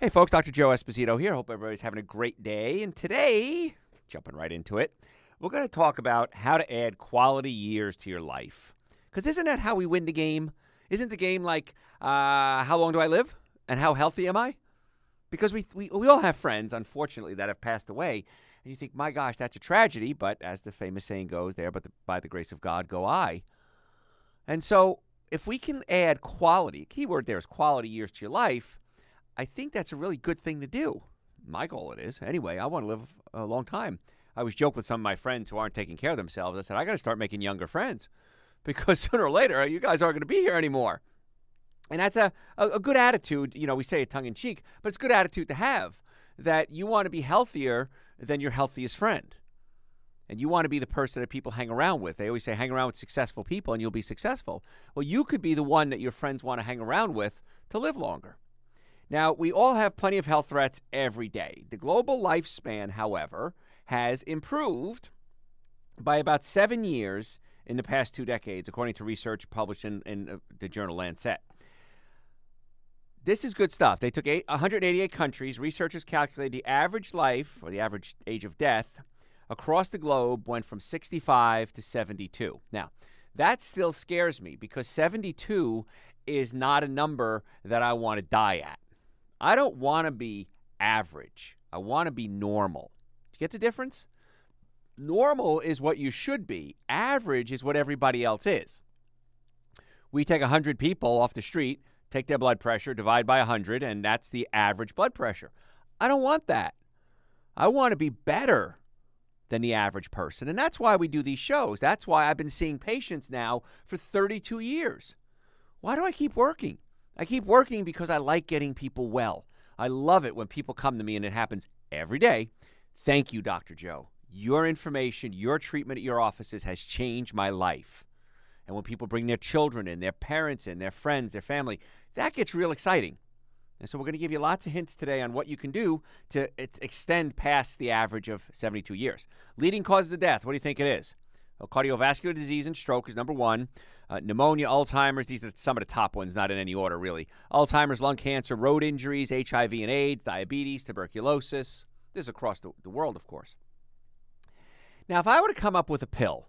Hey, folks, Dr. Joe Esposito here. Hope everybody's having a great day. And today, jumping right into it, we're going to talk about how to add quality years to your life. Because isn't that how we win the game? Isn't the game like, how long do I live and how healthy am I? Because we all have friends, unfortunately, that have passed away. And you think, my gosh, that's a tragedy. But as the famous saying goes, by the grace of God go I. And so if we can add quality, keyword there is quality years to your life, I think that's a really good thing to do. My goal it is. Anyway, I want to live a long time. I always joke with some of my friends who aren't taking care of themselves. I said, I got to start making younger friends because sooner or later, you guys aren't going to be here anymore. And that's a good attitude. You know, we say it tongue in cheek, but it's a good attitude to have, that you want to be healthier than your healthiest friend. And you want to be the person that people hang around with. They always say, hang around with successful people and you'll be successful. Well, you could be the one that your friends want to hang around with to live longer. Now, we all have plenty of health threats every day. The global lifespan, however, has improved by about 7 years in the past 2 decades, according to research published in the journal Lancet. This is good stuff. They took 188 countries. Researchers calculated the average life, or the average age of death, across the globe went from 65 to 72. Now, that still scares me because 72 is not a number that I want to die at. I don't want to be average. I want to be normal. Do you get the difference? Normal is what you should be. Average is what everybody else is. We take 100 people off the street, take their blood pressure, divide by 100, and that's the average blood pressure. I don't want that. I want to be better than the average person, and that's why we do these shows. That's why I've been seeing patients now for 32 years. Why do I keep working? I keep working because I like getting people well. I love it when people come to me, and it happens every day. Thank you, Dr. Joe. Your information, your treatment at your offices has changed my life. And when people bring their children in, their parents in, their friends, their family, that gets real exciting. And so we're going to give you lots of hints today on what you can do to extend past the average of 72 years. Leading causes of death, what do you think it is? Well, cardiovascular disease and stroke is number one. Pneumonia, Alzheimer's, these are some of the top ones, not in any order, really. Alzheimer's, lung cancer, road injuries, HIV and AIDS, diabetes, tuberculosis. This is across the world, of course. Now, if I were to come up with a pill,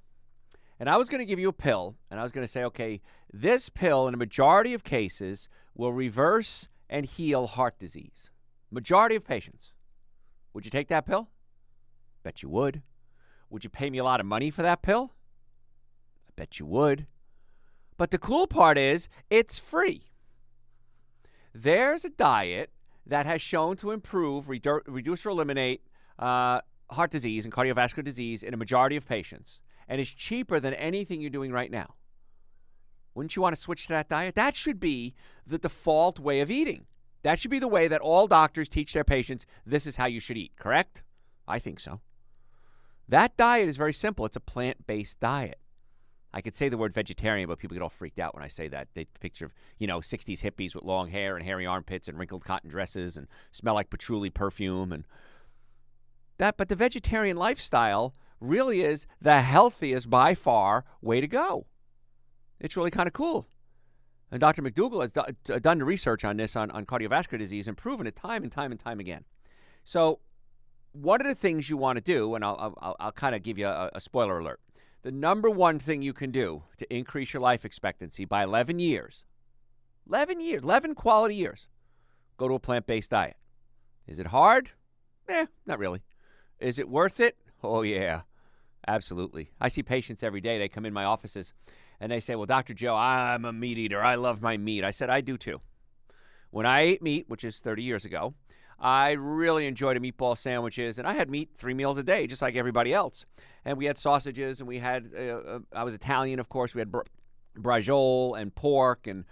and I was going to give you a pill, and I was going to say, okay, this pill in a majority of cases will reverse and heal heart disease. Majority of patients. Would you take that pill? Bet you would. Would you pay me a lot of money for that pill? I bet you would. But the cool part is it's free. There's a diet that has shown to improve, reduce or eliminate heart disease and cardiovascular disease in a majority of patients, and is cheaper than anything you're doing right now. Wouldn't you want to switch to that diet? That should be the default way of eating. That should be the way that all doctors teach their patients this is how you should eat, correct? I think so. That diet is very simple. It's a plant-based diet. I could say the word vegetarian, but people get all freaked out when I say that. They picture, 60s hippies with long hair and hairy armpits and wrinkled cotton dresses and smell like patchouli perfume and that. But the vegetarian lifestyle really is the healthiest by far way to go. It's really kind of cool. And Dr. McDougall has done the research on this, on cardiovascular disease, and proven it time and time and time again. So one of the things you want to do, and I'll kind of give you a spoiler alert. The number one thing you can do to increase your life expectancy by 11 years, 11 quality years, go to a plant-based diet. Is it hard? Not really. Is it worth it? Oh, yeah, absolutely. I see patients every day. They come in my offices, and they say, well, Dr. Joe, I'm a meat eater. I love my meat. I said, I do too. When I ate meat, which is 30 years ago, I really enjoyed the meatball sandwiches, and I had meat 3 meals a day, just like everybody else. And we had sausages, and we had, I was Italian, of course. We had braciole and pork, and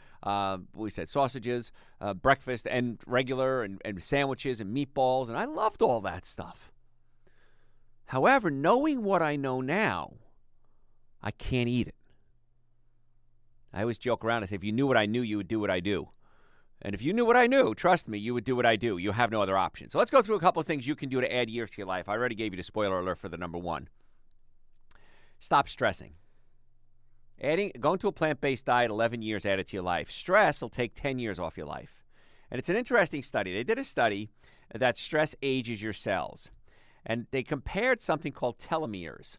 we said sausages, breakfast, and regular, and sandwiches, and meatballs, and I loved all that stuff. However, knowing what I know now, I can't eat it. I always joke around and say, if you knew what I knew, you would do what I do. And if you knew what I knew, trust me, you would do what I do. You have no other option. So let's go through a couple of things you can do to add years to your life. I already gave you the spoiler alert for the number one. Stop stressing. Going to a plant-based diet, 11 years added to your life. Stress will take 10 years off your life. And it's an interesting study. They did a study that stress ages your cells. And they compared something called telomeres.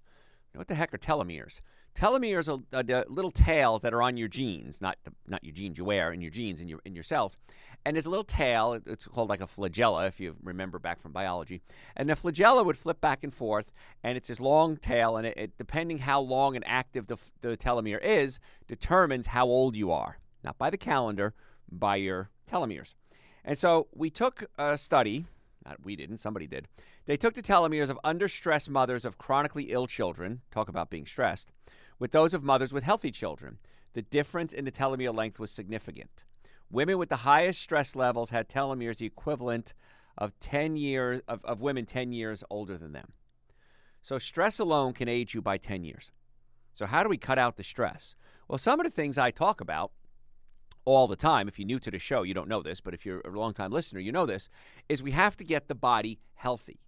What the heck are telomeres? Telomeres are the little tails that are on your genes, not your genes you wear, in your genes, in your cells. And there's a little tail. It's called like a flagella, if you remember back from biology. And the flagella would flip back and forth, and it's this long tail, and it depending how long and active the telomere is, determines how old you are. Not by the calendar, by your telomeres. And so we took a study. We didn't. Somebody did. They took the telomeres of under-stressed mothers of chronically ill children, talk about being stressed, with those of mothers with healthy children. The difference in the telomere length was significant. Women with the highest stress levels had telomeres the equivalent of 10 years of women 10 years older than them. So stress alone can age you by 10 years. So how do we cut out the stress? Well, some of the things I talk about all the time, if you're new to the show, you don't know this, but if you're a long-time listener, you know this, is we have to get the body healthy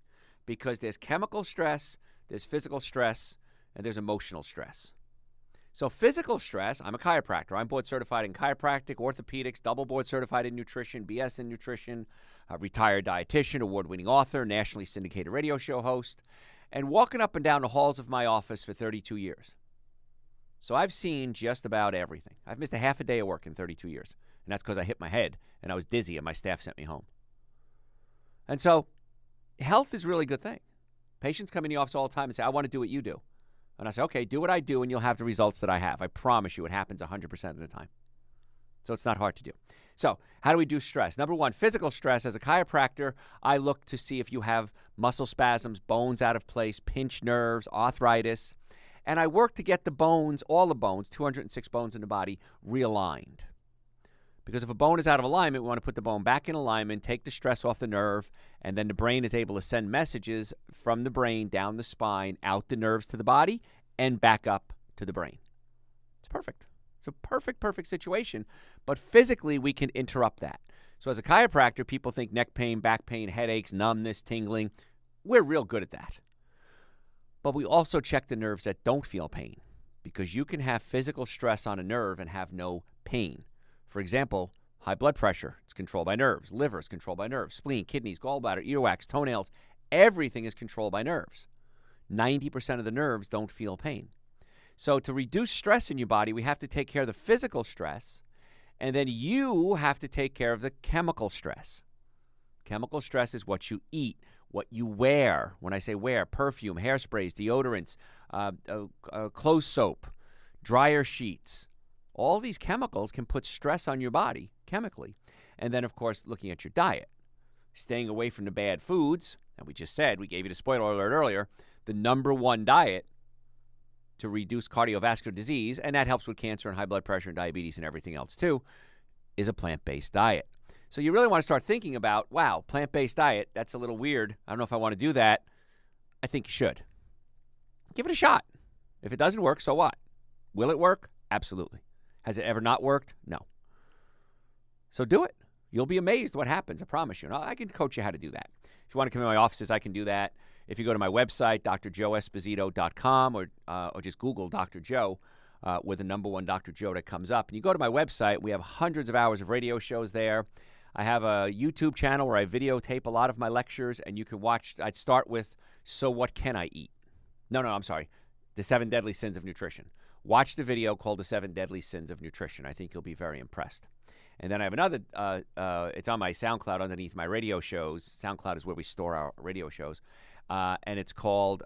because there's chemical stress, there's physical stress, and there's emotional stress. So physical stress, I'm a chiropractor. I'm board certified in chiropractic, orthopedics, double board certified in nutrition, BS in nutrition, a retired dietitian, award-winning author, nationally syndicated radio show host, and walking up and down the halls of my office for 32 years. So I've seen just about everything. I've missed a half a day of work in 32 years, and that's because I hit my head, and I was dizzy, and my staff sent me home. And so health is really a good thing. Patients come in the office all the time and say, I want to do what you do. And I say, okay, do what I do, and you'll have the results that I have. I promise you it happens 100% of the time. So it's not hard to do. So how do we do stress? Number one, physical stress. As a chiropractor, I look to see if you have muscle spasms, bones out of place, pinched nerves, arthritis. And I work to get the bones, all the bones, 206 bones in the body, realigned. Because if a bone is out of alignment, we want to put the bone back in alignment, take the stress off the nerve, and then the brain is able to send messages from the brain down the spine, out the nerves to the body, and back up to the brain. It's perfect. It's a perfect situation. But physically, we can interrupt that. So as a chiropractor, people think neck pain, back pain, headaches, numbness, tingling. We're real good at that. But we also check the nerves that don't feel pain, because you can have physical stress on a nerve and have no pain. For example, high blood pressure, it's controlled by nerves. Liver is controlled by nerves. Spleen, kidneys, gallbladder, earwax, toenails, everything is controlled by nerves. 90% of the nerves don't feel pain. So to reduce stress in your body, we have to take care of the physical stress, and then you have to take care of the chemical stress. Chemical stress is what you eat, what you wear. When I say wear, perfume, hairsprays, deodorants, clothes soap, dryer sheets. All these chemicals can put stress on your body chemically. And then, of course, looking at your diet, staying away from the bad foods. And we just said, we gave you the spoiler alert earlier, the number one diet to reduce cardiovascular disease, and that helps with cancer and high blood pressure and diabetes and everything else too, is a plant-based diet. So you really want to start thinking about, wow, plant-based diet, that's a little weird. I don't know if I want to do that. I think you should. Give it a shot. If it doesn't work, so what? Will it work? Absolutely. Has it ever not worked? No. So do it. You'll be amazed what happens, I promise you. And I can coach you how to do that. If you want to come to my offices, I can do that. If you go to my website, drjoeesposito.com, or just Google Dr. Joe with the number one Dr. Joe that comes up. And you go to my website, we have hundreds of hours of radio shows there. I have a YouTube channel where I videotape a lot of my lectures, and you can watch. I'd start with, So What Can I Eat? No, I'm sorry. The 7 Deadly Sins of Nutrition. Watch the video called The 7 Deadly Sins of Nutrition. I think you'll be very impressed. And then I have another, it's on my SoundCloud underneath my radio shows. SoundCloud is where we store our radio shows. And it's called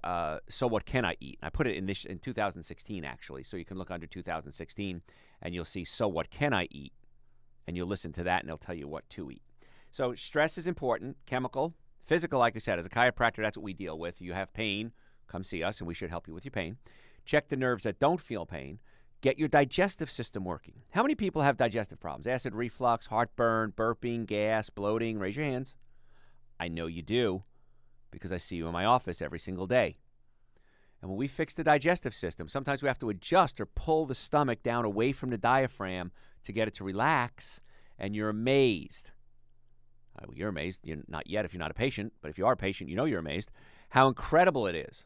So What Can I Eat? I put it in 2016, actually. So you can look under 2016, and you'll see So What Can I Eat? And you'll listen to that, and it'll tell you what to eat. So stress is important, chemical. Physical, like I said, as a chiropractor, that's what we deal with. You have pain, come see us, and we should help you with your pain. Check the nerves that don't feel pain. Get your digestive system working. How many people have digestive problems? Acid reflux, heartburn, burping, gas, bloating? Raise your hands. I know you do, because I see you in my office every single day. And when we fix the digestive system, sometimes we have to adjust or pull the stomach down away from the diaphragm to get it to relax, and you're amazed. You're amazed. You're not yet if you're not a patient, but if you are a patient, you know you're amazed how incredible it is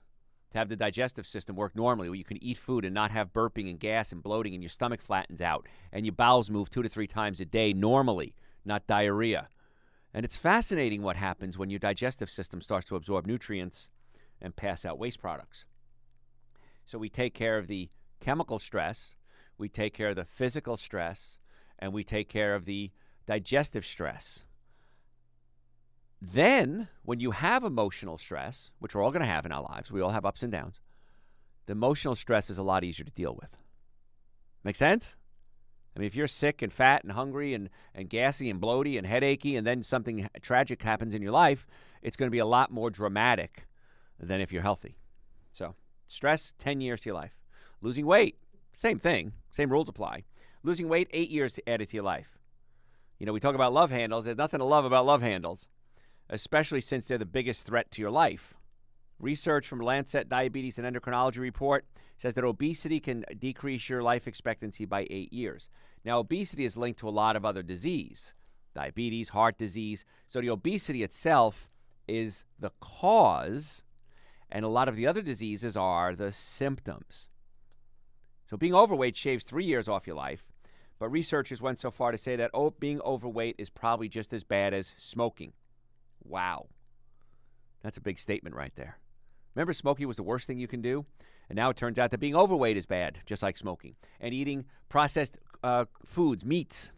to have the digestive system work normally, where you can eat food and not have burping and gas and bloating, and your stomach flattens out, and your bowels move 2 to 3 times a day normally. not diarrhea. And it's fascinating what happens when your digestive system starts to absorb nutrients and pass out waste products. So we take care of the chemical stress, we take care of the physical stress, and we take care of the digestive stress. Then, when you have emotional stress, which we're all going to have in our lives, we all have ups and downs, the emotional stress is a lot easier to deal with. Make sense? I mean, if you're sick and fat and hungry and gassy and bloaty and headachy, and then something tragic happens in your life, it's going to be a lot more dramatic than if you're healthy. So, stress, 10 years to your life. Losing weight, same thing. Same rules apply. Losing weight, 8 years to add it to your life. You know, we talk about love handles. There's nothing to love about love handles, especially since they're the biggest threat to your life. Research from Lancet Diabetes and Endocrinology report says that obesity can decrease your life expectancy by 8 years. Now, obesity is linked to a lot of other disease, diabetes, heart disease. So the obesity itself is the cause, and a lot of the other diseases are the symptoms. So being overweight shaves 3 years off your life, but researchers went so far to say that being overweight is probably just as bad as smoking. Wow. That's a big statement right there. Remember, smoking was the worst thing you can do? And now it turns out that being overweight is bad, just like smoking. And eating processed foods, meats,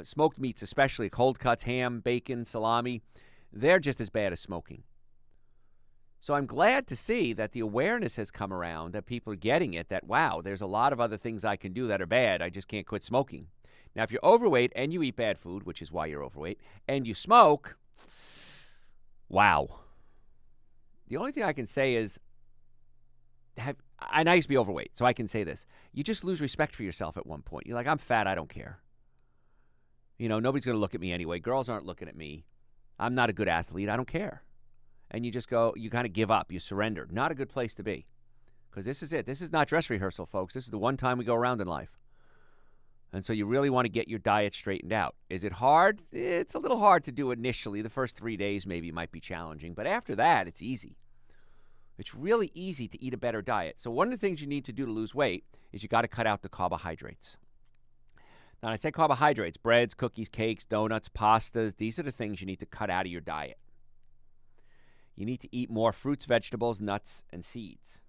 smoked meats especially, cold cuts, ham, bacon, salami, they're just as bad as smoking. So I'm glad to see that the awareness has come around, that people are getting it, that, wow, there's a lot of other things I can do that are bad. I just can't quit smoking. Now, if you're overweight and you eat bad food, which is why you're overweight, and you smoke, wow. The only thing I can say is, and I used to be overweight, so I can say this. You just lose respect for yourself at one point. You're like, I'm fat, I don't care. You know, nobody's going to look at me anyway. Girls aren't looking at me. I'm not a good athlete, I don't care. And you just go, you kind of give up, you surrender. Not a good place to be. Because this is it. This is not dress rehearsal, folks. This is the one time we go around in life. And so you really want to get your diet straightened out. Is it hard? It's a little hard to do initially. The first 3 days maybe might be challenging. But after that, it's easy. It's really easy to eat a better diet. So one of the things you need to do to lose weight is you got to cut out the carbohydrates. Now, when I say carbohydrates, breads, cookies, cakes, donuts, pastas, these are the things you need to cut out of your diet. You need to eat more fruits, vegetables, nuts, and seeds.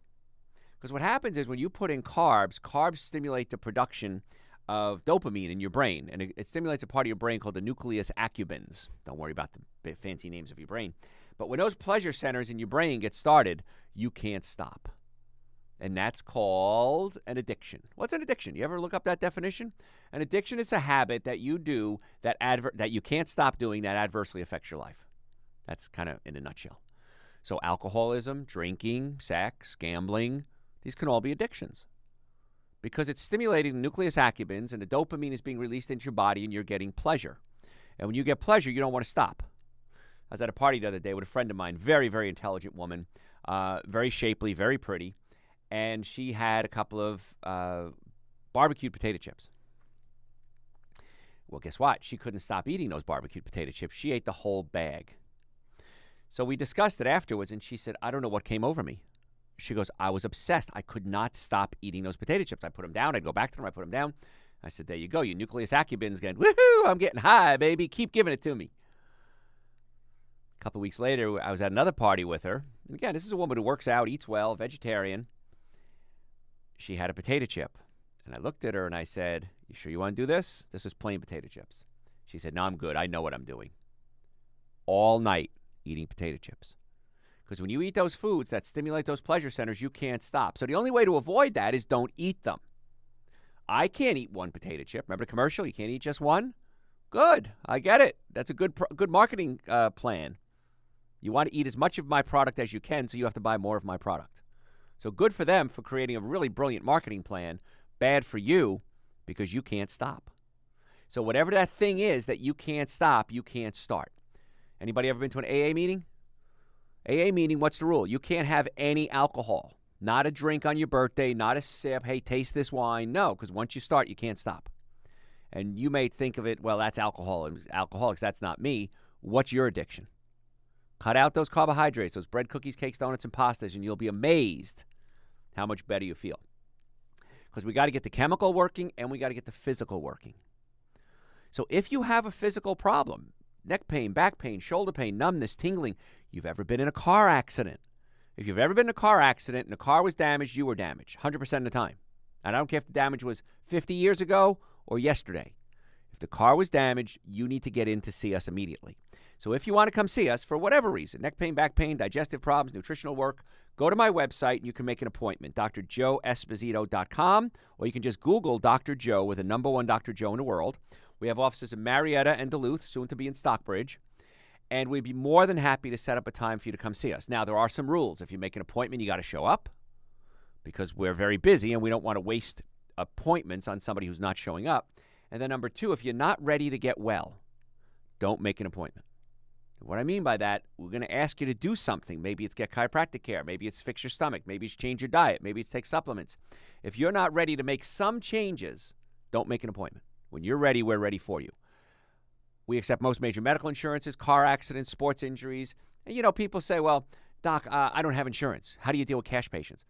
Because what happens is when you put in carbs, carbs stimulate the production of dopamine in your brain. And it stimulates a part of your brain called the nucleus accumbens. Don't worry about the fancy names of your brain. But when those pleasure centers in your brain get started, you can't stop. And that's called an addiction. What's an addiction? You ever look up that definition? An addiction is a habit that you do that you can't stop doing that adversely affects your life. That's kind of in a nutshell. So alcoholism, drinking, sex, gambling, these can all be addictions because it's stimulating the nucleus accumbens and the dopamine is being released into your body and you're getting pleasure. And when you get pleasure, you don't want to stop. I was at a party the other day with a friend of mine, very, very intelligent woman, very shapely, very pretty, and she had a couple of barbecued potato chips. Well, guess what? She couldn't stop eating those barbecued potato chips. She ate the whole bag. So we discussed it afterwards, and she said, I don't know what came over me. She goes, I was obsessed. I could not stop eating those potato chips. I put them down. I'd go back to them. I put them down. I said, there you go. Your nucleus accumbens going, woohoo, I'm getting high, baby. Keep giving it to me. A couple of weeks later, I was at another party with her. And again, this is a woman who works out, eats well, vegetarian. She had a potato chip. And I looked at her and I said, you sure you want to do this? This is plain potato chips. She said, no, I'm good. I know what I'm doing. All night eating potato chips. Because when you eat those foods that stimulate those pleasure centers, you can't stop. So the only way to avoid that is don't eat them. I can't eat one potato chip. Remember the commercial? You can't eat just one? Good. I get it. That's a good marketing plan. You want to eat as much of my product as you can, so you have to buy more of my product. So good for them for creating a really brilliant marketing plan. Bad for you because you can't stop. So whatever that thing is that you can't stop, you can't start. Anybody ever been to an AA meeting? AA meeting, what's the rule? You can't have any alcohol. Not a drink on your birthday, not a sip. Hey, taste this wine. No, because once you start, you can't stop. And you may think of it, well, that's alcoholics. That's not me. What's your addiction? Cut out those carbohydrates, those bread, cookies, cakes, donuts, and pastas, and you'll be amazed how much better you feel. Because we got to get the chemical working and we got to get the physical working. So if you have a physical problem, neck pain, back pain, shoulder pain, numbness, tingling, you've ever been in a car accident. If you've ever been in a car accident and the car was damaged, you were damaged 100% of the time. And I don't care if the damage was 50 years ago or yesterday. If the car was damaged, you need to get in to see us immediately. So if you want to come see us for whatever reason, neck pain, back pain, digestive problems, nutritional work, go to my website and you can make an appointment, drjoeesposito.com, or you can just Google Dr. Joe with the number one Dr. Joe in the world. We have offices in Marietta and Duluth, soon to be in Stockbridge, and we'd be more than happy to set up a time for you to come see us. Now, there are some rules. If you make an appointment, you got to show up because we're very busy and we don't want to waste appointments on somebody who's not showing up. And then number two, if you're not ready to get well, don't make an appointment. What I mean by that, we're going to ask you to do something. Maybe it's get chiropractic care. Maybe it's fix your stomach. Maybe it's change your diet. Maybe it's take supplements. If you're not ready to make some changes, don't make an appointment. When you're ready, we're ready for you. We accept most major medical insurances, car accidents, sports injuries. And, people say, well, Doc, I don't have insurance. How do you deal with cash patients?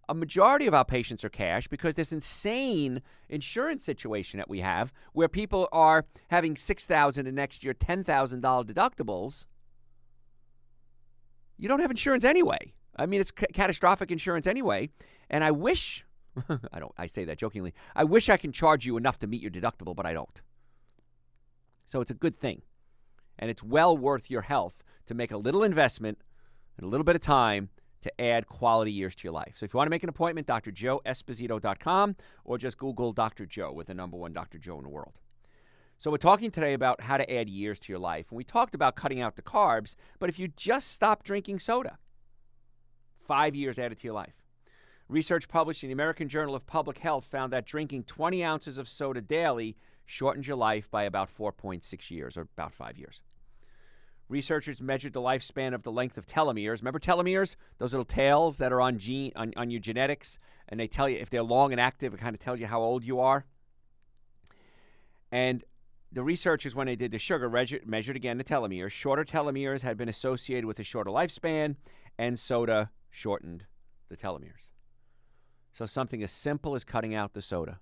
A majority of our patients are cash because this insane insurance situation that we have where people are having $6,000 and next year $10,000 deductibles. You don't have insurance anyway. I mean, it's catastrophic insurance anyway. And I wish, I say that jokingly, I wish I can charge you enough to meet your deductible, but I don't. So it's a good thing. And it's well worth your health to make a little investment and a little bit of time to add quality years to your life. So if you want to make an appointment, drjoeesposito.com, or just Google Dr. Joe with the number one Dr. Joe in the world. So we're talking today about how to add years to your life. And we talked about cutting out the carbs, but if you just stop drinking soda, 5 years added to your life. Research published in the American Journal of Public Health found that drinking 20 ounces of soda daily shortens your life by about 4.6 years, or about 5 years. Researchers measured the lifespan of the length of telomeres. Remember telomeres? Those little tails that are on your genetics, and they tell you if they're long and active, it kind of tells you how old you are. And the researchers, when they did the sugar, measured again the telomeres. Shorter telomeres had been associated with a shorter lifespan, and soda shortened the telomeres. So something as simple as cutting out the soda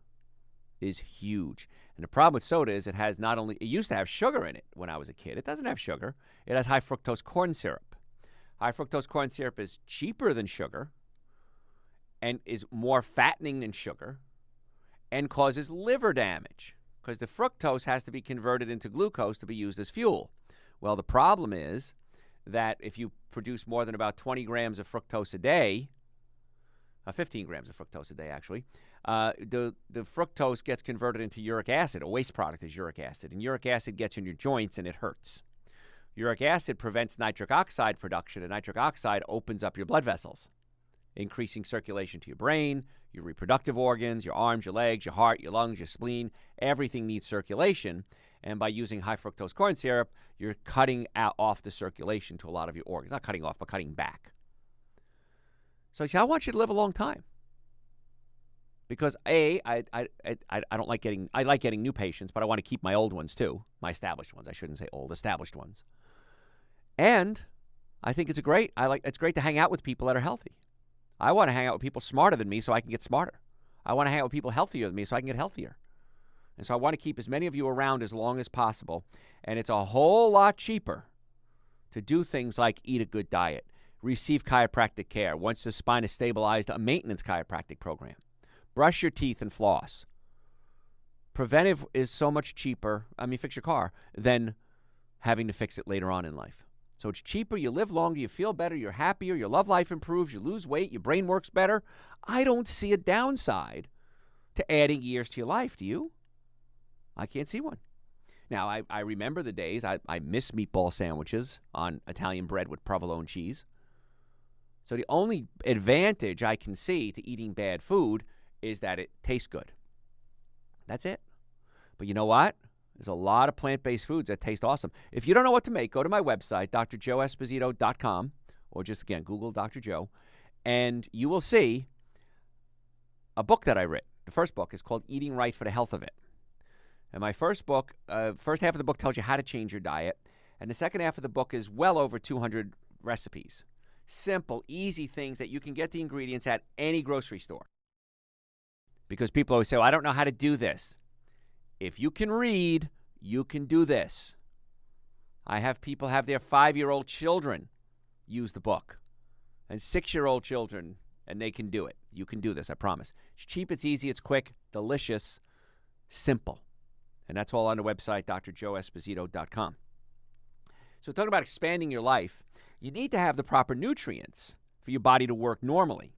is huge. And the problem with soda is it used to have sugar in it when I was a kid. It doesn't have sugar. It has high fructose corn syrup. High fructose corn syrup is cheaper than sugar and is more fattening than sugar and causes liver damage because the fructose has to be converted into glucose to be used as fuel. Well, the problem is that if you produce more than about 20 grams of fructose a day, 15 grams of fructose a day, actually, the fructose gets converted into uric acid. A waste product is uric acid, and uric acid gets in your joints and it hurts. Uric acid prevents nitric oxide production, and nitric oxide opens up your blood vessels, increasing circulation to your brain, your reproductive organs, your arms, your legs, your heart, your lungs, your spleen. Everything needs circulation, and by using high fructose corn syrup, you're cutting off the circulation to a lot of your organs. Not cutting off, but cutting back. So I want you to live a long time. Because I don't like I like getting new patients, but I want to keep my old ones too, my established ones. I shouldn't say old, established ones. And I think it's great to hang out with people that are healthy. I want to hang out with people smarter than me so I can get smarter. I want to hang out with people healthier than me so I can get healthier. And so I want to keep as many of you around as long as possible. And it's a whole lot cheaper to do things like eat a good diet, receive chiropractic care. Once the spine is stabilized, a maintenance chiropractic program. Brush your teeth and floss. Preventive is so much cheaper, fix your car, than having to fix it later on in life. So it's cheaper, you live longer, you feel better, you're happier, your love life improves, you lose weight, your brain works better. I don't see a downside to adding years to your life, do you? I can't see one. Now, I remember the days, I miss meatball sandwiches on Italian bread with provolone cheese. So the only advantage I can see to eating bad food is that it tastes good. That's it. But you know what? There's a lot of plant-based foods that taste awesome. If you don't know what to make, go to my website, drjoeesposito.com, or just, again, Google Dr. Joe, and you will see a book that I wrote. The first book is called Eating Right for the Health of It. And my first book, first half of the book tells you how to change your diet, and the second half of the book is well over 200 recipes. Simple, easy things that you can get the ingredients at any grocery store. Because people always say, well, I don't know how to do this. If you can read, You can do this. I have people have their 5-year-old children use the book, and 6-year-old children, and they can do it. You can do this, I promise. It's cheap, it's easy, it's quick, delicious, simple. And that's all on the website, drjoeesposito.com. So talking about expanding your life, you need to have the proper nutrients for your body to work normally.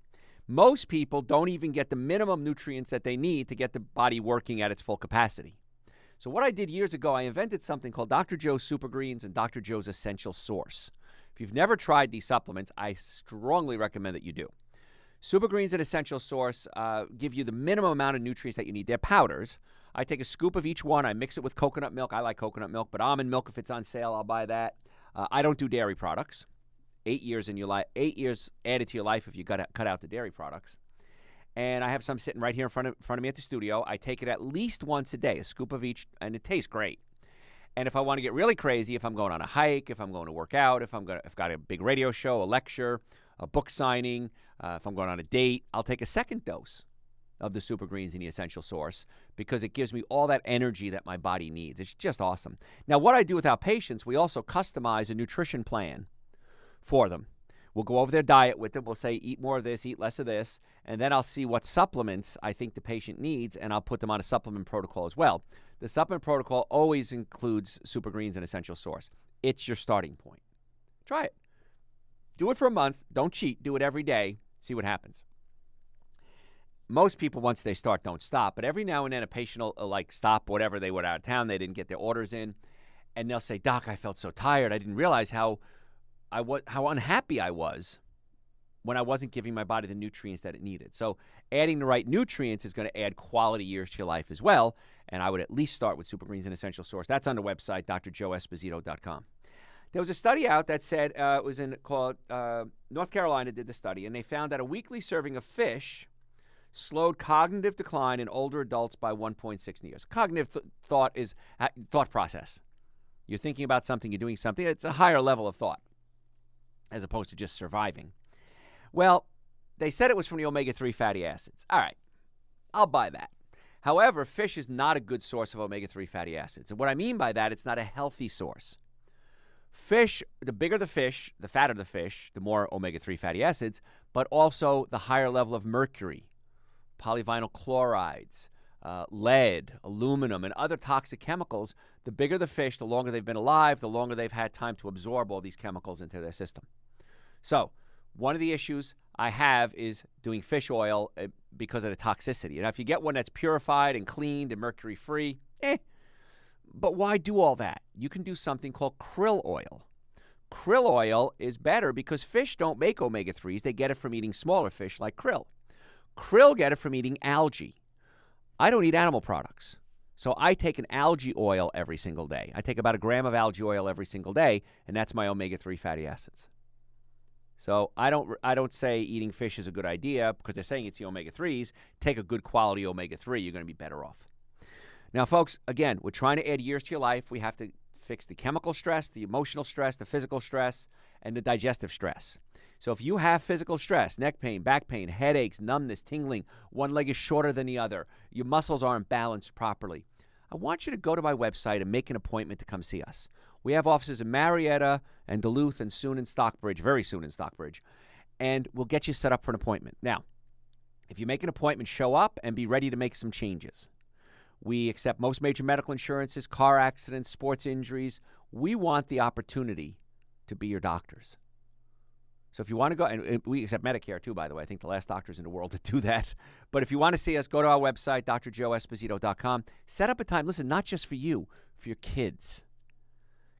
Most people don't even get the minimum nutrients that they need to get the body working at its full capacity. So what I did years ago, I invented something called Dr. Joe's Super Greens and Dr. Joe's Essential Source. If you've never tried these supplements, I strongly recommend that you do. Super Greens and Essential Source give you the minimum amount of nutrients that you need. They're powders. I take a scoop of each one. I mix it with coconut milk. I like coconut milk, but almond milk, if it's on sale, I'll buy that. I don't do dairy products. 8 years in your life, 8 years added to your life if you cut out the dairy products. And I have some sitting right here in front of me at the studio. I take it at least once a day, a scoop of each, and it tastes great. And if I want to get really crazy, if I'm going on a hike, if I'm going to work out, if I've got a big radio show, a lecture, a book signing, if I'm going on a date, I'll take a second dose of the Super Greens and the Essential Source because it gives me all that energy that my body needs. It's just awesome. Now, what I do with our patients, we also customize a nutrition plan for them. We'll go over their diet with them. We'll say, eat more of this, eat less of this, and then I'll see what supplements I think the patient needs, and I'll put them on a supplement protocol as well. The supplement protocol always includes Super Greens and Essential Source. It's your starting point. Try it. Do it for a month. Don't cheat. Do it every day. See what happens. Most people, once they start, don't stop. But every now and then, a patient will stop whatever they were out of town. They didn't get their orders in. And they'll say, Doc, I felt so tired. I didn't realize how unhappy I was when I wasn't giving my body the nutrients that it needed. So adding the right nutrients is going to add quality years to your life as well. And I would at least start with Super Greens and Essential Source. That's on the website, drjoeesposito.com. There was a study out that said, it was called North Carolina did the study, and they found that a weekly serving of fish slowed cognitive decline in older adults by 1.6 years. Cognitive thought is thought process. You're thinking about something, you're doing something. It's a higher level of thought as opposed to just surviving. Well, they said it was from the omega-3 fatty acids. All right, I'll buy that. However, fish is not a good source of omega-3 fatty acids. And what I mean by that, it's not a healthy source. Fish, the bigger the fish, the fatter the fish, the more omega-3 fatty acids, but also the higher level of mercury, polyvinyl chlorides, lead, aluminum, and other toxic chemicals. The bigger the fish, the longer they've been alive, the longer they've had time to absorb all these chemicals into their system. So one of the issues I have is doing fish oil because of the toxicity. Now, if you get one that's purified and cleaned and mercury-free, but why do all that? You can do something called krill oil. Krill oil is better because fish don't make omega-3s. They get it from eating smaller fish like krill. Krill get it from eating algae. I don't eat animal products, so I take an algae oil every single day. I take about a gram of algae oil every single day, and that's my omega-3 fatty acids. So I don't say eating fish is a good idea because they're saying it's the omega-3s. Take a good quality omega-3. You're going to be better off. Now, folks, again, we're trying to add years to your life. We have to fix the chemical stress, the emotional stress, the physical stress, and the digestive stress. So if you have physical stress, neck pain, back pain, headaches, numbness, tingling, one leg is shorter than the other, your muscles aren't balanced properly, I want you to go to my website and make an appointment to come see us. We have offices in Marietta and Duluth and soon in Stockbridge, very soon in Stockbridge, and we'll get you set up for an appointment. Now, if you make an appointment, show up and be ready to make some changes. We accept most major medical insurances, car accidents, sports injuries. We want the opportunity to be your doctors. So if you want to go, and we accept Medicare too, by the way. I think the last doctors in the world to do that. But if you want to see us, go to our website, drjoeesposito.com. Set up a time. Listen, not just for you, for your kids.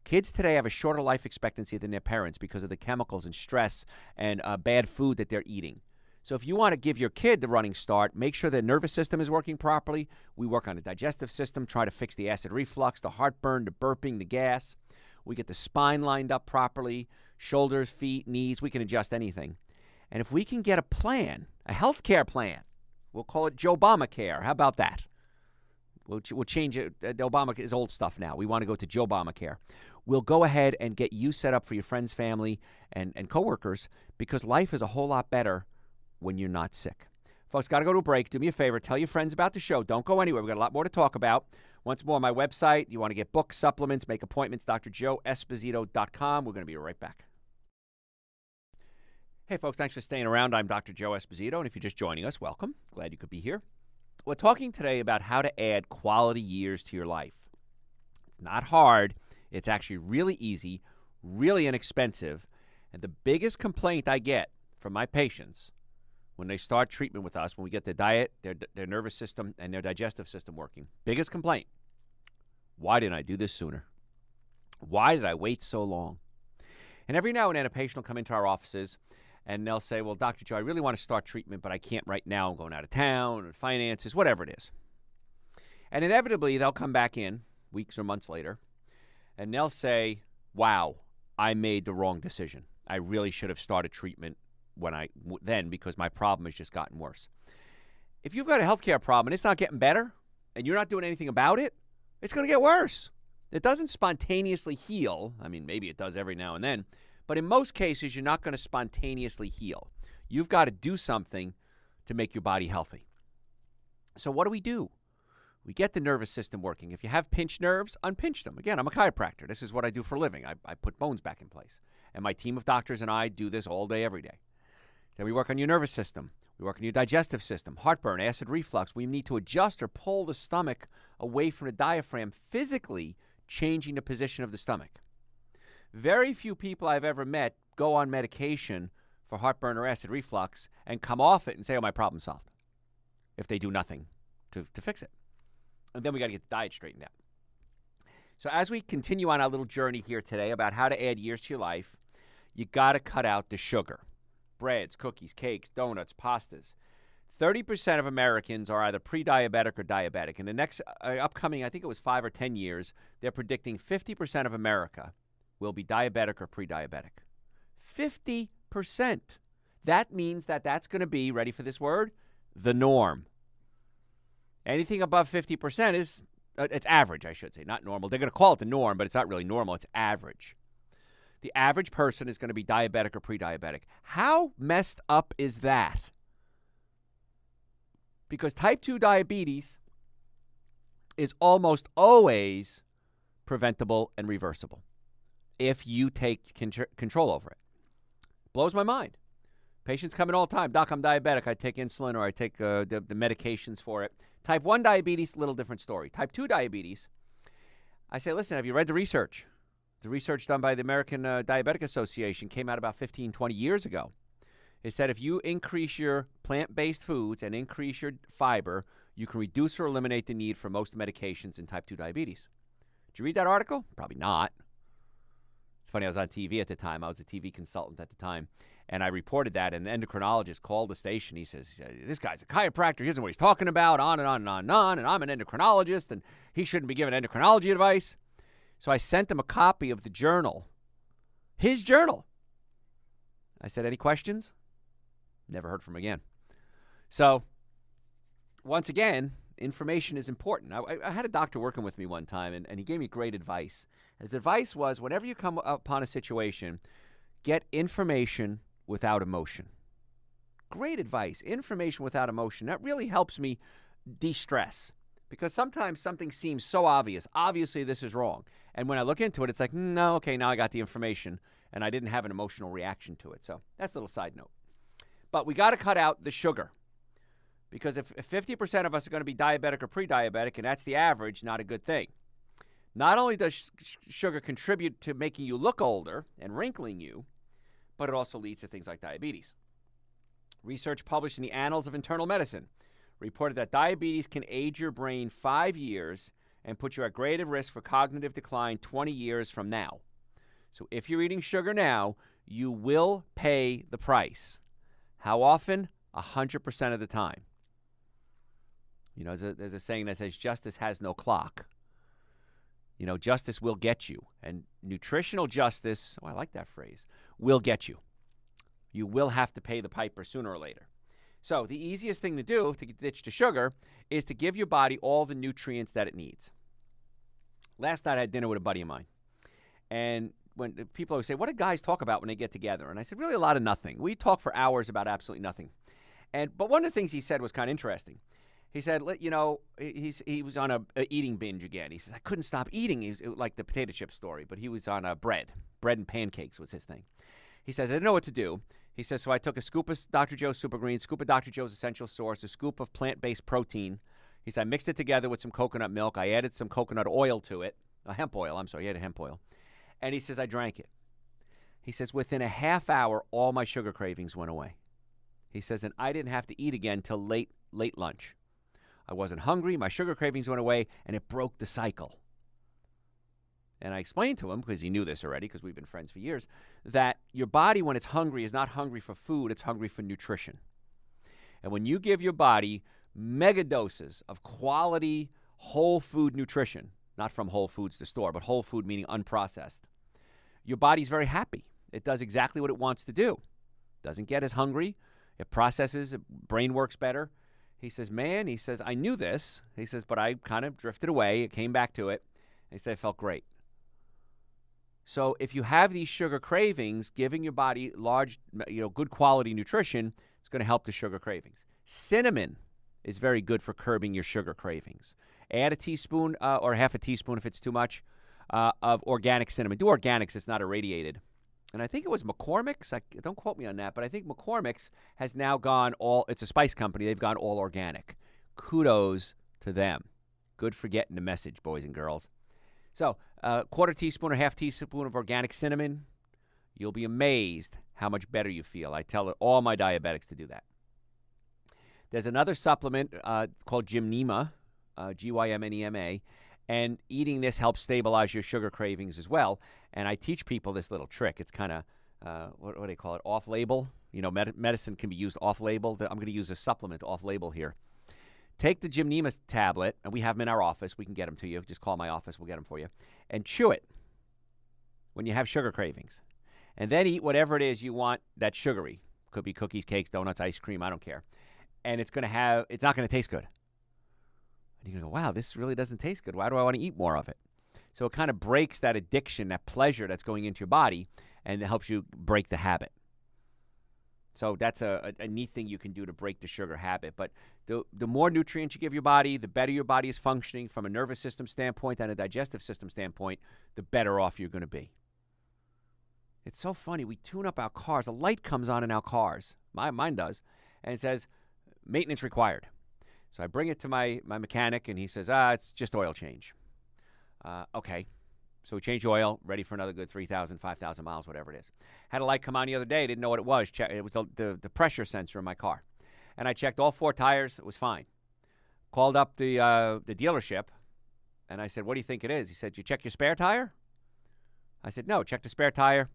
Kids today have a shorter life expectancy than their parents because of the chemicals and stress and bad food that they're eating. So if you want to give your kid the running start, make sure their nervous system is working properly. We work on the digestive system, try to fix the acid reflux, the heartburn, the burping, the gas. We get the spine lined up properly, shoulders, feet, knees. We can adjust anything. And if we can get a plan, a health care plan, we'll call it Joe Obamacare. How about that? We'll change it. Obama is old stuff now. We want to go to Joe Obamacare. We'll go ahead and get you set up for your friends, family, and coworkers because life is a whole lot better when you're not sick. Folks, got to go to a break. Do me a favor. Tell your friends about the show. Don't go anywhere. We've got a lot more to talk about. Once more, my website, you want to get books, supplements, make appointments, drjoeesposito.com. We're going to be right back. Hey, folks, thanks for staying around. I'm Dr. Joe Esposito, and if you're just joining us, welcome. Glad you could be here. We're talking today about how to add quality years to your life. It's not hard. It's actually really easy, really inexpensive, and the biggest complaint I get from my patients when they start treatment with us, when we get their diet, their nervous system, and their digestive system working, biggest complaint, why didn't I do this sooner? Why did I wait so long? And every now and then a patient will come into our offices and they'll say, well, Dr. Joe, I really want to start treatment, but I can't right now. I'm going out of town, or finances, whatever it is. And inevitably, they'll come back in weeks or months later, and they'll say, wow, I made the wrong decision. I really should have started treatment then because my problem has just gotten worse. If you've got a healthcare problem and it's not getting better and you're not doing anything about it, it's going to get worse. It doesn't spontaneously heal. I mean, maybe it does every now and then. But in most cases, you're not going to spontaneously heal. You've got to do something to make your body healthy. So what do? We get the nervous system working. If you have pinched nerves, unpinch them. Again, I'm a chiropractor. This is what I do for a living. I put bones back in place. And my team of doctors and I do this all day, every day. Then we work on your nervous system. We work on your digestive system, heartburn, acid reflux. We need to adjust or pull the stomach away from the diaphragm, physically changing the position of the stomach. Very few people I've ever met go on medication for heartburn or acid reflux and come off it and say, oh, my problem's solved, if they do nothing to fix it. And then we got to get the diet straightened out. So as we continue on our little journey here today about how to add years to your life, you got to cut out the sugar. Breads, cookies, cakes, donuts, pastas. 30% of Americans are either pre-diabetic or diabetic. In the next upcoming, I think it was 5 or 10 years, they're predicting 50% of America will be diabetic or pre-diabetic. 50%. That means that's going to be, ready for this word, the norm. Anything above 50% is, it's average, I should say, not normal. They're going to call it the norm, but it's not really normal. It's average. The average person is going to be diabetic or pre-diabetic. How messed up is that? Because type 2 diabetes is almost always preventable and reversible if you take control over it. Blows my mind. Patients come in all the time. Doc, I'm diabetic. I take insulin or I take the medications for it. Type 1 diabetes, a little different story. Type 2 diabetes, I say, listen, have you read the research? The research done by the American Diabetic Association came out about 15, 20 years ago. It said if you increase your plant-based foods and increase your fiber, you can reduce or eliminate the need for most medications in type 2 diabetes. Did you read that article? Probably not. It's funny, I was on TV at the time. I was a TV consultant at the time, and I reported that, and the endocrinologist called the station. He says, this guy's a chiropractor. He doesn't know what he's talking about, on and on and on and on, and I'm an endocrinologist, and he shouldn't be giving endocrinology advice. So I sent him a copy of the journal, his journal. I said, any questions? Never heard from him again. So, once again, information is important. I had a doctor working with me one time, and he gave me great advice. His advice was, whenever you come upon a situation, get information without emotion. Great advice. Information without emotion. That really helps me de-stress. Because sometimes something seems so obvious. Obviously, this is wrong. And when I look into it, it's like, no, okay, now I got the information, and I didn't have an emotional reaction to it. So that's a little side note. But we got to cut out the sugar. Because if 50% of us are going to be diabetic or pre-diabetic, and that's the average, not a good thing. Not only does sugar contribute to making you look older and wrinkling you, but it also leads to things like diabetes. Research published in the Annals of Internal Medicine reported that diabetes can age your brain 5 years and put you at greater risk for cognitive decline 20 years from now. So if you're eating sugar now, you will pay the price. How often? 100% of the time. You know, there's a saying that says justice has no clock. You know, justice will get you. And nutritional justice, I like that phrase, will get you. You will have to pay the piper sooner or later. So the easiest thing to do to ditch the sugar is to give your body all the nutrients that it needs. Last night I had dinner with a buddy of mine. And when people always say, what do guys talk about when they get together? And I said, really a lot of nothing. We talk for hours about absolutely nothing. But one of the things he said was kind of interesting. He said, he was on a eating binge again. He says, I couldn't stop eating. He was like the potato chip story, but he was on bread. Bread and pancakes was his thing. He says, I didn't know what to do. He says, so I took a scoop of Dr. Joe's Super Green, scoop of Dr. Joe's Essential Source, a scoop of plant-based protein. He said, I mixed it together with some coconut milk. I added some coconut oil to it, hemp oil. I'm sorry, he had a hemp oil. And he says, I drank it. He says, within a half hour, all my sugar cravings went away. He says, and I didn't have to eat again till late lunch. I wasn't hungry, my sugar cravings went away, and it broke the cycle. And I explained to him, because he knew this already, because we've been friends for years, that your body, when it's hungry, is not hungry for food, it's hungry for nutrition. And when you give your body mega doses of quality whole food nutrition, not from Whole Foods, the store, but whole food meaning unprocessed, your body's very happy. It does exactly what it wants to do. Doesn't get as hungry. It processes, brain works better. He says, man, he says, I knew this. He says, but I kind of drifted away. It came back to it. He said, it felt great. So if you have these sugar cravings, giving your body large, good quality nutrition, it's going to help the sugar cravings. Cinnamon is very good for curbing your sugar cravings. Add a teaspoon or half a teaspoon if it's too much of organic cinnamon. Do organics, it's not irradiated. And I think it was McCormick's. Don't quote me on that, but I think McCormick's has now gone it's a spice company. They've gone all organic. Kudos to them. Good for getting the message, boys and girls. So quarter teaspoon or half teaspoon of organic cinnamon. You'll be amazed how much better you feel. I tell all my diabetics to do that. There's another supplement called Gymnema, Gymnema, and eating this helps stabilize your sugar cravings as well. And I teach people this little trick. It's kind of, what do they call it, off-label? Medicine can be used off-label. I'm going to use a supplement off-label here. Take the Gymnema tablet, and we have them in our office. We can get them to you. Just call my office. We'll get them for you. And chew it when you have sugar cravings. And then eat whatever it is you want that's sugary. Could be cookies, cakes, donuts, ice cream. I don't care. And it's not going to taste good. And you're going to go, wow, this really doesn't taste good. Why do I want to eat more of it? So it kind of breaks that addiction, that pleasure that's going into your body, and it helps you break the habit. So that's a neat thing you can do to break the sugar habit. But the more nutrients you give your body, the better your body is functioning from a nervous system standpoint and a digestive system standpoint, the better off you're going to be. It's so funny. We tune up our cars. A light comes on in our cars. Mine does. And it says, maintenance required. So I bring it to my mechanic, and he says, it's just oil change. Okay. So we change oil, ready for another good 3,000, 5,000 miles, whatever it is. Had a light come on the other day. Didn't know what it was. It was the pressure sensor in my car. And I checked all 4 tires. It was fine. Called up the dealership, and I said, what do you think it is? He said, you check your spare tire? I said, no, check the spare tire.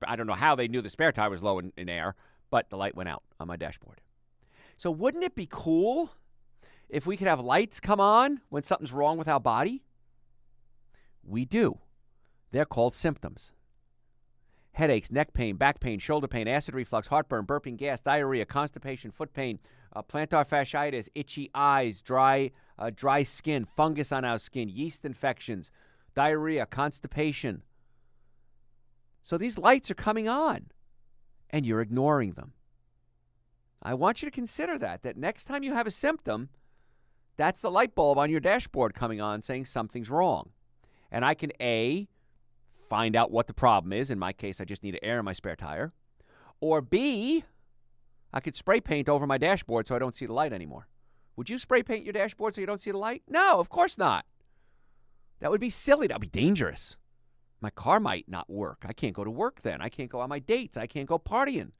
I don't know how they knew the spare tire was low in air, but the light went out on my dashboard. So wouldn't it be cool if we could have lights come on when something's wrong with our body? We do. They're called symptoms. Headaches, neck pain, back pain, shoulder pain, acid reflux, heartburn, burping gas, diarrhea, constipation, foot pain, plantar fasciitis, itchy eyes, dry skin, fungus on our skin, yeast infections, diarrhea, constipation. So these lights are coming on, and you're ignoring them. I want you to consider that next time you have a symptom, that's the light bulb on your dashboard coming on saying something's wrong. And I can, A, find out what the problem is. In my case, I just need air in my spare tire. Or B, I could spray paint over my dashboard so I don't see the light anymore. Would you spray paint your dashboard so you don't see the light? No, of course not. That would be silly. That would be dangerous. My car might not work. I can't go to work then. I can't go on my dates. I can't go partying.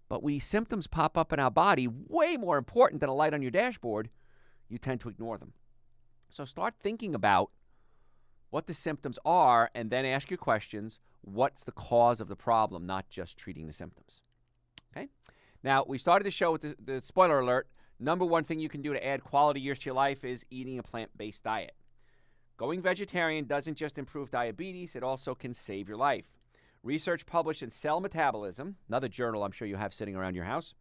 But when symptoms pop up in our body, way more important than a light on your dashboard, you tend to ignore them. So start thinking about what the symptoms are, and then ask your questions. What's the cause of the problem, not just treating the symptoms? Okay? Now, we started the show with the spoiler alert. Number one thing you can do to add quality years to your life is eating a plant-based diet. Going vegetarian doesn't just improve diabetes, it also can save your life. Research published in Cell Metabolism, another journal I'm sure you have sitting around your house,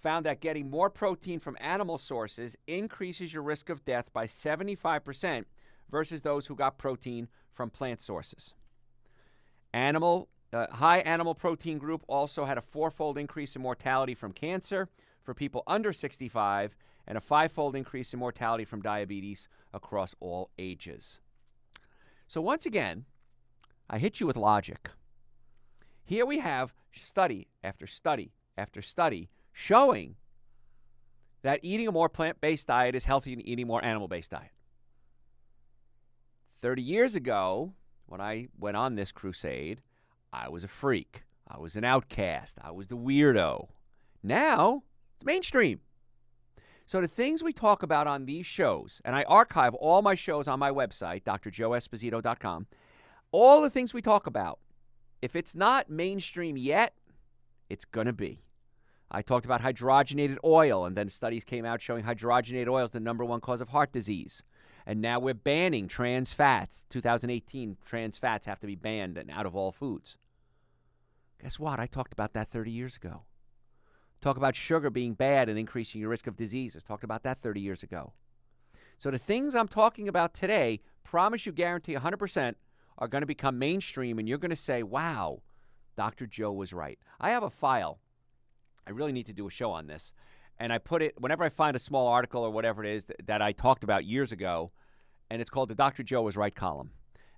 found that getting more protein from animal sources increases your risk of death by 75% versus those who got protein from plant sources. High animal protein group also had a 4-fold increase in mortality from cancer for people under 65 and a 5-fold increase in mortality from diabetes across all ages. So once again, I hit you with logic. Here we have study after study after study showing that eating a more plant-based diet is healthier than eating more animal-based diet. 30 years ago, when I went on this crusade, I was a freak. I was an outcast. I was the weirdo. Now, it's mainstream. So the things we talk about on these shows, and I archive all my shows on my website, drjoeesposito.com, all the things we talk about, if it's not mainstream yet, it's going to be. I talked about hydrogenated oil, and then studies came out showing hydrogenated oil is the #1 cause of heart disease. And now we're banning trans fats. 2018, trans fats have to be banned and out of all foods. Guess what? I talked about that 30 years ago. Talk about sugar being bad and increasing your risk of diseases. Talked about that 30 years ago. So the things I'm talking about today, promise you, guarantee 100%, are going to become mainstream, and you're going to say, wow, Dr. Joe was right. I have a file. I really need to do a show on this. And I put it, whenever I find a small article or whatever it is that I talked about years ago, and it's called the Dr. Joe was right column.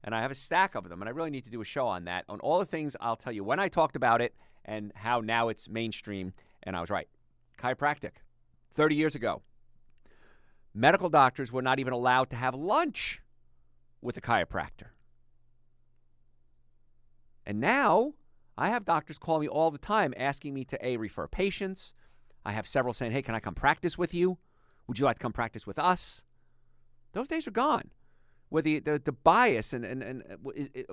And I have a stack of them, and I really need to do a show on that. On all the things, I'll tell you when I talked about it and how now it's mainstream, and I was right. Chiropractic, 30 years ago. Medical doctors were not even allowed to have lunch with a chiropractor. And now I have doctors call me all the time asking me to refer patients. I have several saying, hey, can I come practice with you? Would you like to come practice with us? Those days are gone. Where the bias and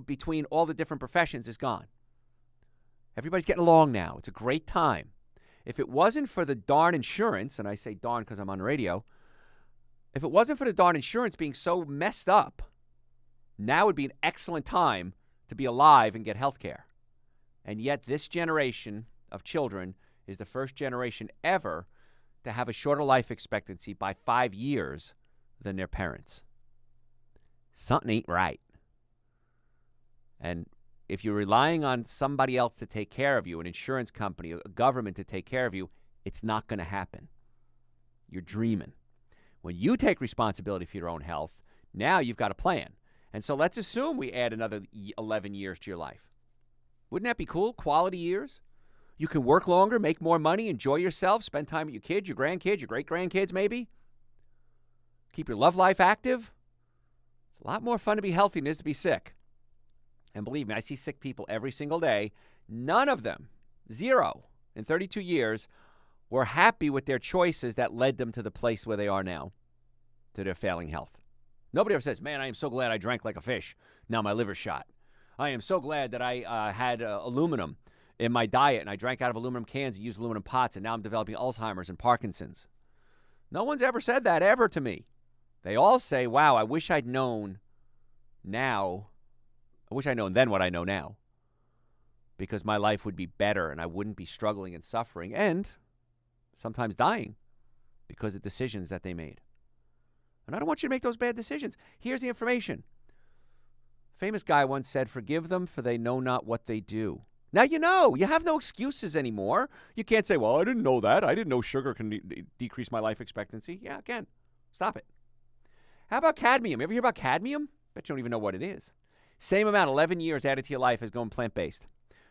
between all the different professions is gone. Everybody's getting along now. It's a great time. If it wasn't for the darn insurance, and I say darn because I'm on the radio, if it wasn't for the darn insurance being so messed up, now would be an excellent time to be alive and get health care. And yet this generation of children is the first generation ever to have a shorter life expectancy by 5 years than their parents. Something ain't right. And if you're relying on somebody else to take care of you, an insurance company, a government to take care of you, it's not going to happen. You're dreaming. When you take responsibility for your own health, now you've got a plan. And so let's assume we add another 11 years to your life. Wouldn't that be cool? Quality years. You can work longer, make more money, enjoy yourself, spend time with your kids, your grandkids, your great-grandkids maybe. Keep your love life active. It's a lot more fun to be healthy than it is to be sick. And believe me, I see sick people every single day. None of them, zero, in 32 years, were happy with their choices that led them to the place where they are now, to their failing health. Nobody ever says, man, I am so glad I drank like a fish. Now my liver's shot. I am so glad that I had aluminum in my diet and I drank out of aluminum cans and used aluminum pots, and now I'm developing Alzheimer's and Parkinson's. No one's ever said that ever to me. They all say, wow, I wish I'd known now. I wish I'd known then what I know now, because my life would be better and I wouldn't be struggling and suffering and sometimes dying because of decisions that they made. And I don't want you to make those bad decisions. Here's the information. A famous guy once said, forgive them, for they know not what they do. Now you know. You have no excuses anymore. You can't say, well, I didn't know that. I didn't know sugar can decrease my life expectancy. Yeah, again, stop it. How about cadmium? You ever hear about cadmium? Bet you don't even know what it is. Same amount, 11 years added to your life as going plant-based.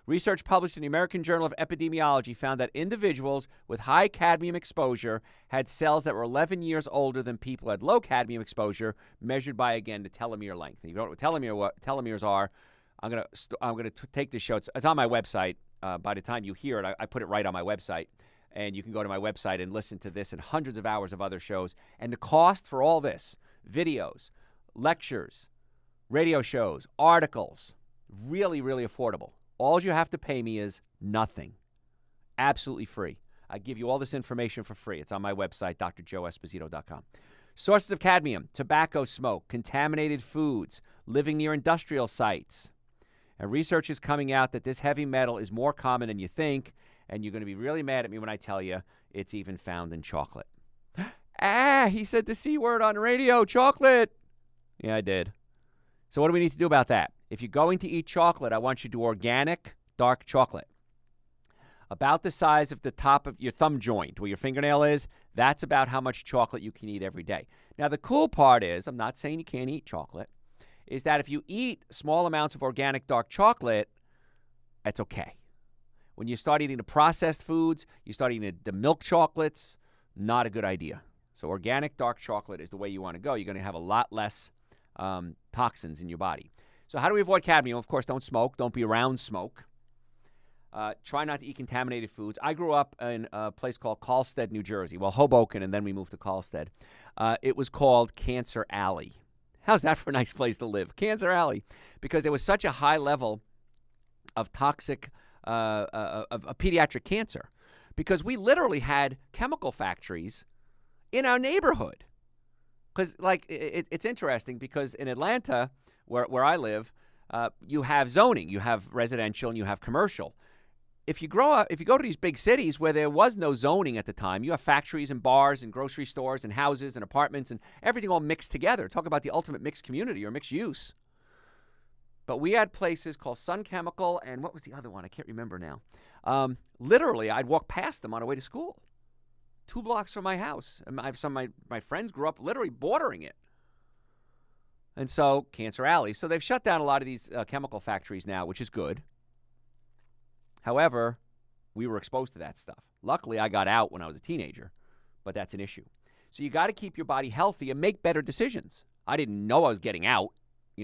Research published in the American Journal of Epidemiology found that individuals with high cadmium exposure had cells that were 11 years older than people who had low cadmium exposure, measured by, again, the telomere length. And you don't know what telomeres are. I'm gonna take this show. It's on my website. By the time you hear it, I put it right on my website. And you can go to my website and listen to this and hundreds of hours of other shows. And the cost for all this, videos, lectures, radio shows, articles, really, really affordable. All you have to pay me is nothing. Absolutely free. I give you all this information for free. It's on my website, drjoeesposito.com. Sources of cadmium: tobacco smoke, contaminated foods, living near industrial sites. And research is coming out that this heavy metal is more common than you think, and you're going to be really mad at me when I tell you it's even found in chocolate. He said the C word on the radio, chocolate. Yeah, I did. So what do we need to do about that? If you're going to eat chocolate, I want you to do organic dark chocolate. About the size of the top of your thumb joint, where your fingernail is, That's about how much chocolate you can eat every day. Now, the cool part is, I'm not saying you can't eat chocolate, is that if you eat small amounts of organic dark chocolate, that's okay. When you start eating the processed foods, you start eating the milk chocolates, not a good idea. So organic dark chocolate is the way you want to go. You're going to have a lot less toxins in your body. So how do we avoid cadmium? Of course, don't smoke. Don't be around smoke. Try not to eat contaminated foods. I grew up in a place called Carlstead, New Jersey. Well, Hoboken, and then we moved to Carlstead. It was called Cancer Alley. How's that for a nice place to live? Cancer Alley. Because there was such a high level of toxic, of pediatric cancer. Because we literally had chemical factories in our neighborhood. Because, like, it's interesting because in Atlanta, where I live, you have zoning. You have residential and you have commercial. If you go to these big cities where there was no zoning at the time, you have factories and bars and grocery stores and houses and apartments and everything all mixed together. Talk about the ultimate mixed community or mixed use. But we had places called Sun Chemical and what was the other one? I can't remember now. Literally, I'd walk past them on the way to school. 2 blocks from my house. And some of my friends grew up literally bordering it. And so, Cancer Alley. So they've shut down a lot of these chemical factories now, which is good. However, we were exposed to that stuff. Luckily, I got out when I was a teenager, but that's an issue. So you got to keep your body healthy and make better decisions. I didn't know I was getting out.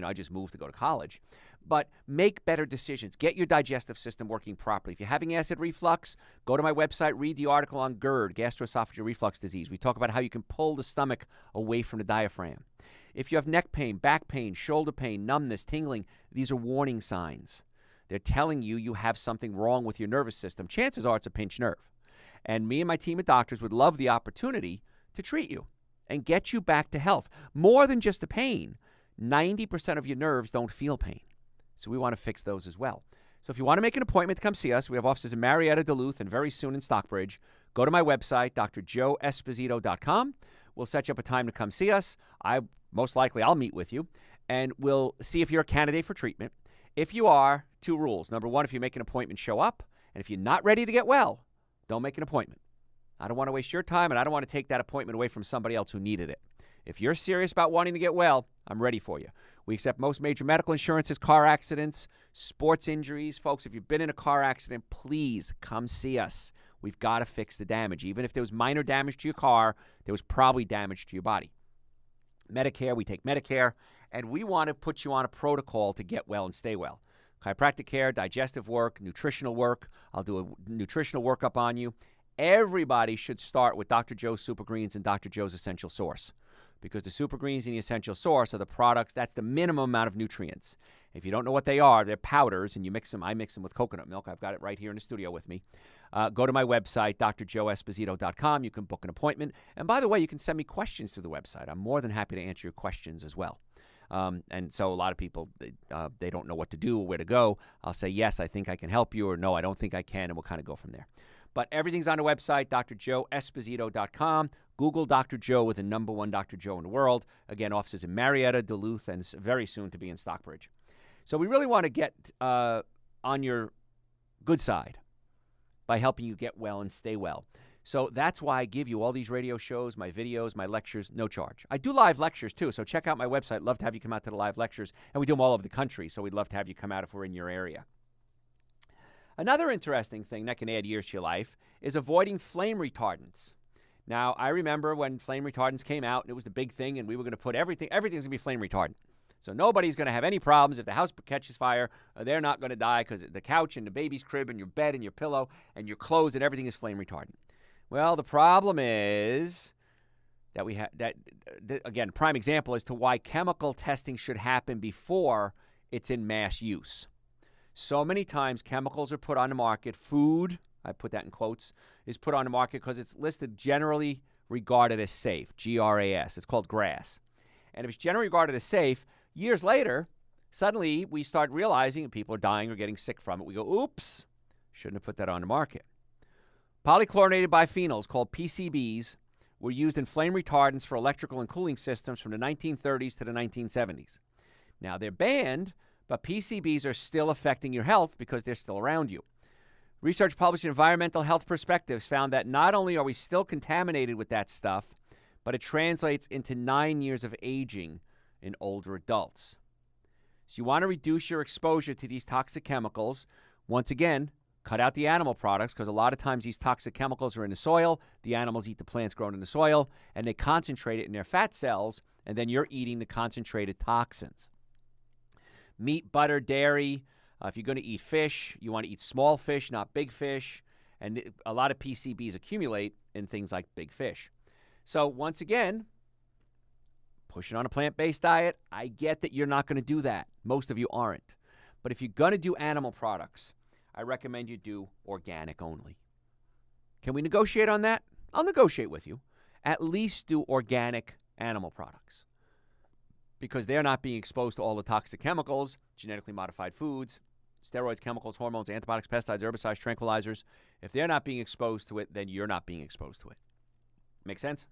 I just moved to go to college. But make better decisions. Get your digestive system working properly. If you're having acid reflux, go to my website, read the article on GERD, gastroesophageal reflux disease. We talk about how you can pull the stomach away from the diaphragm. If you have neck pain, back pain, shoulder pain, numbness, tingling, these are warning signs. They're telling you have something wrong with your nervous system. Chances are it's a pinched nerve. And me and my team of doctors would love the opportunity to treat you and get you back to health. More than just the pain, 90% of your nerves don't feel pain. So we want to fix those as well. So if you want to make an appointment to come see us, we have offices in Marietta, Duluth, and very soon in Stockbridge. Go to my website, drjoeesposito.com. We'll set you up a time to come see us. Most likely I'll meet with you, and we'll see if you're a candidate for treatment. If you are, 2 rules. Number 1, if you make an appointment, show up. And if you're not ready to get well, don't make an appointment. I don't want to waste your time, and I don't want to take that appointment away from somebody else who needed it. If you're serious about wanting to get well, I'm ready for you. We accept most major medical insurances, car accidents, sports injuries. Folks, if you've been in a car accident, please come see us. We've got to fix the damage. Even if there was minor damage to your car, there was probably damage to your body. Medicare, we take Medicare, and we want to put you on a protocol to get well and stay well. Chiropractic care, digestive work, nutritional work. I'll do a nutritional workup on you. Everybody should start with Dr. Joe's Super Greens and Dr. Joe's Essential Source, because the Super Greens and the Essential Source are the products, that's the minimum amount of nutrients. If you don't know what they are, they're powders, and you mix them. I mix them with coconut milk. I've got it right here in the studio with me. Go to my website, drjoeesposito.com. You can book an appointment. And by the way, you can send me questions through the website. I'm more than happy to answer your questions as well. And so a lot of people, they don't know what to do or where to go. I'll say, yes, I think I can help you, or no, I don't think I can, and we'll kind of go from there. But everything's on the website, drjoeesposito.com. Google Dr. Joe with the number 1 Dr. Joe in the world. Again, offices in Marietta, Duluth, and very soon to be in Stockbridge. So we really want to get on your good side by helping you get well and stay well. So that's why I give you all these radio shows, my videos, my lectures, no charge. I do live lectures, too, so check out my website. Love to have you come out to the live lectures. And we do them all over the country, so we'd love to have you come out if we're in your area. Another interesting thing that can add years to your life is avoiding flame retardants. Now, I remember when flame retardants came out, and it was the big thing, and we were going to put everything's going to be flame retardant. So nobody's going to have any problems. If the house catches fire, they're not going to die because the couch and the baby's crib and your bed and your pillow and your clothes and everything is flame retardant. Well, the problem is that we have that, again, prime example as to why chemical testing should happen before it's in mass use. So many times chemicals are put on the market. Food, I put that in quotes, is put on the market because it's listed generally regarded as safe, GRAS. It's called GRAS. And if it's generally regarded as safe, years later, suddenly we start realizing people are dying or getting sick from it. We go, oops, shouldn't have put that on the market. Polychlorinated biphenyls, called PCBs, were used in flame retardants for electrical and cooling systems from the 1930s to the 1970s. Now, they're banned, but PCBs are still affecting your health because they're still around you. Research published in Environmental Health Perspectives found that not only are we still contaminated with that stuff, but it translates into 9 years of aging in older adults. So you want to reduce your exposure to these toxic chemicals. Once again, cut out the animal products, because a lot of times these toxic chemicals are in the soil. The animals eat the plants grown in the soil, and they concentrate it in their fat cells, and then you're eating the concentrated toxins. Meat, butter, dairy. If you're going to eat fish, you want to eat small fish, not big fish. And a lot of PCBs accumulate in things like big fish. So once again, pushing on a plant-based diet, I get that you're not going to do that. Most of you aren't. But if you're going to do animal products, I recommend you do organic only. Can we negotiate on that? I'll negotiate with you. At least do organic animal products, because they're not being exposed to all the toxic chemicals, genetically modified foods, steroids, chemicals, hormones, antibiotics, pesticides, herbicides, tranquilizers. If they're not being exposed to it, then you're not being exposed to it. Make sense?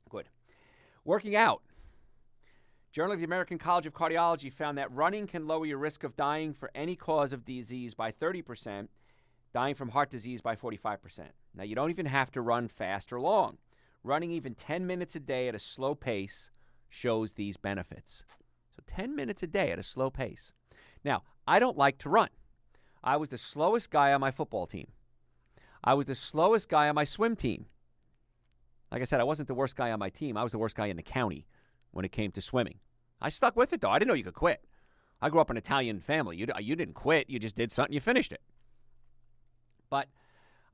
Good. Working out. Journal of the American College of Cardiology found that running can lower your risk of dying for any cause of disease by 30%, dying from heart disease by 45%. Now, you don't even have to run fast or long. Running even 10 minutes a day at a slow pace shows these benefits. So 10 minutes a day at a slow pace. Now, I don't like to run. I was the slowest guy on my football team. I was the slowest guy on my swim team. Like I said, I wasn't the worst guy on my team. I was the worst guy in the county when it came to swimming. I stuck with it, though. I didn't know you could quit. I grew up in an Italian family. You didn't quit. You just did something. You finished it. But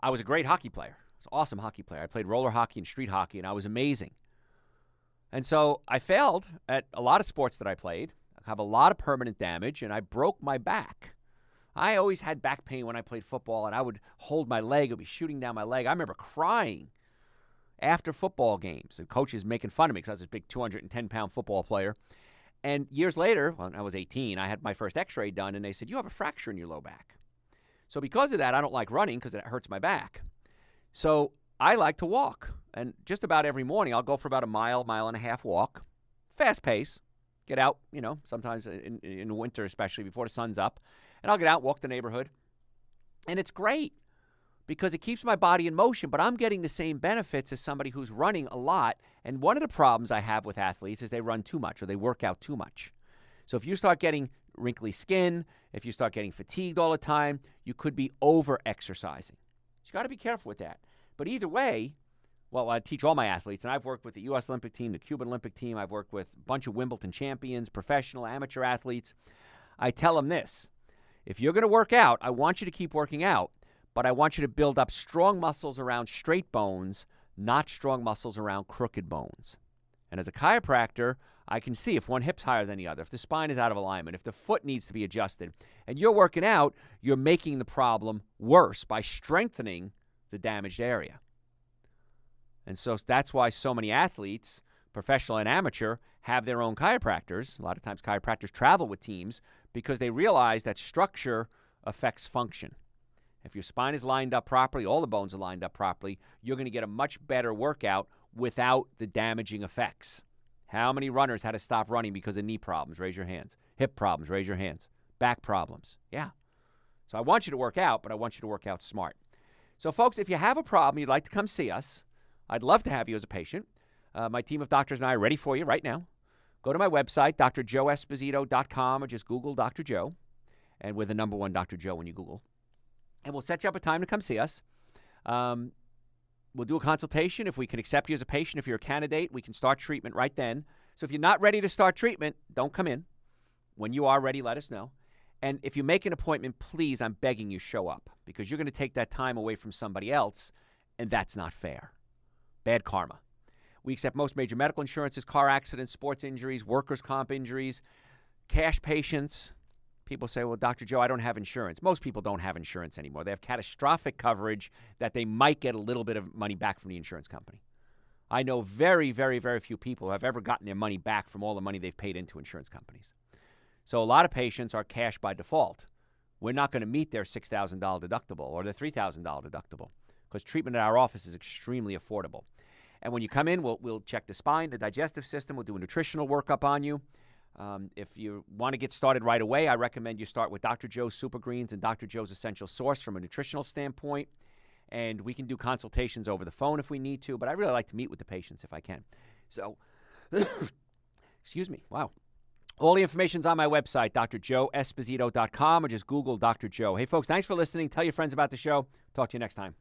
I was a great hockey player. I was an awesome hockey player. I played roller hockey and street hockey, and I was amazing. And so I failed at a lot of sports that I played. I have a lot of permanent damage, and I broke my back. I always had back pain when I played football, and I would hold my leg. It would be shooting down my leg. I remember crying after football games, and coaches making fun of me because I was this big 210-pound football player. And years later, when I was 18, I had my first x-ray done, and they said, you have a fracture in your low back. So because of that, I don't like running because it hurts my back. So I like to walk. And just about every morning, I'll go for about a mile and a half walk. Fast pace. Get out, sometimes in winter especially, before the sun's up. And I'll get out, walk the neighborhood. And it's great because it keeps my body in motion, but I'm getting the same benefits as somebody who's running a lot. And one of the problems I have with athletes is they run too much or they work out too much. So if you start getting wrinkly skin, if you start getting fatigued all the time, you could be over-exercising. You got to be careful with that. But either way, well, I teach all my athletes, and I've worked with the U.S. Olympic team, the Cuban Olympic team. I've worked with a bunch of Wimbledon champions, professional, amateur athletes. I tell them this. If you're going to work out, I want you to keep working out, but I want you to build up strong muscles around straight bones, not strong muscles around crooked bones. And as a chiropractor, I can see if one hip's higher than the other, if the spine is out of alignment, if the foot needs to be adjusted. And you're working out, you're making the problem worse by strengthening the damaged area. And so that's why so many athletes, professional and amateur, have their own chiropractors. A lot of times chiropractors travel with teams because they realize that structure affects function. If your spine is lined up properly, all the bones are lined up properly, you're going to get a much better workout without the damaging effects. How many runners had to stop running because of knee problems? Raise your hands. Hip problems? Raise your hands. Back problems? Yeah. So I want you to work out, but I want you to work out smart. So folks, if you have a problem, you'd like to come see us, I'd love to have you as a patient. My team of doctors and I are ready for you right now. Go to my website, drjoeesposito.com, or just Google Dr. Joe, and we're the number one Dr. Joe when you Google. And we'll set you up a time to come see us. We'll do a consultation. If we can accept you as a patient, if you're a candidate, we can start treatment right then. So if you're not ready to start treatment, don't come in. When you are ready, let us know. And if you make an appointment, please, I'm begging you, show up, because you're going to take that time away from somebody else, and that's not fair. Bad karma. We accept most major medical insurances, car accidents, sports injuries, workers' comp injuries, cash patients. People say, well, Dr. Joe, I don't have insurance. Most people don't have insurance anymore. They have catastrophic coverage that they might get a little bit of money back from the insurance company. I know very, very, very few people who have ever gotten their money back from all the money they've paid into insurance companies. So a lot of patients are cash by default. We're not going to meet their $6,000 deductible or their $3,000 deductible because treatment at our office is extremely affordable. And when you come in, we'll check the spine, the digestive system. We'll do a nutritional workup on you. If you want to get started right away, I recommend you start with Dr. Joe's Super Greens and Dr. Joe's Essential Source from a nutritional standpoint. And we can do consultations over the phone if we need to, but I really like to meet with the patients if I can. So, excuse me. Wow. All the information's on my website, drjoeesposito.com, or just Google Dr. Joe. Hey, folks, thanks for listening. Tell your friends about the show. Talk to you next time.